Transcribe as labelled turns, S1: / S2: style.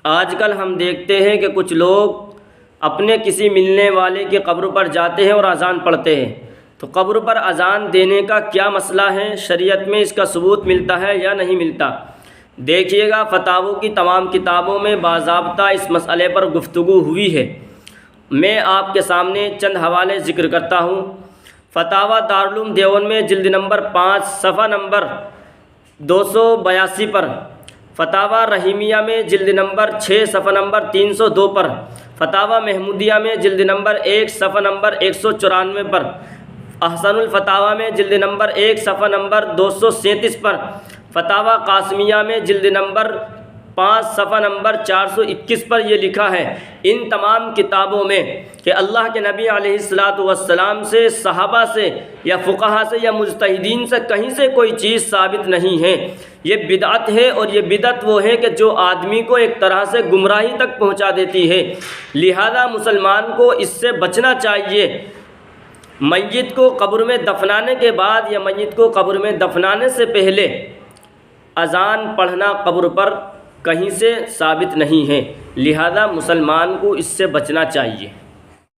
S1: آج کل ہم دیکھتے ہیں کہ کچھ لوگ اپنے کسی ملنے والے کی قبر پر جاتے ہیں اور اذان پڑھتے ہیں، تو قبر پر اذان دینے کا کیا مسئلہ ہے؟ شریعت میں اس کا ثبوت ملتا ہے یا نہیں ملتا؟ دیکھیے گا، فتاوی کی تمام کتابوں میں باضابطہ اس مسئلے پر گفتگو ہوئی ہے۔ میں آپ کے سامنے چند حوالے ذکر کرتا ہوں۔ فتاوی دارالعلوم دیوبند میں جلد نمبر 5 صفحہ نمبر 282 پر، فتاوی رحیمیہ میں جلد نمبر 6 صفحہ نمبر 302 پر، فتاوی محمودیہ میں جلد نمبر 1 صفحہ نمبر 194 پر، احسن الفتاوی میں جلد نمبر 1 صفحہ نمبر 237 پر، فتاوی قاسمیہ میں جلد نمبر 5 صفحہ نمبر 421 پر یہ لکھا ہے۔ ان تمام کتابوں میں کہ اللہ کے نبی علیہ الصلاۃ والسلام سے، صحابہ سے یا فقہا سے یا مجتہدین سے کہیں سے کوئی چیز ثابت نہیں ہے۔ یہ بدعت ہے، اور یہ بدعت وہ ہے کہ جو آدمی کو ایک طرح سے گمراہی تک پہنچا دیتی ہے۔ لہذا مسلمان کو اس سے بچنا چاہیے۔ میت کو قبر میں دفنانے کے بعد یا میت کو قبر میں دفنانے سے پہلے اذان پڑھنا قبر پر کہیں سے ثابت نہیں ہے، لہذا مسلمان کو اس سے بچنا چاہیے۔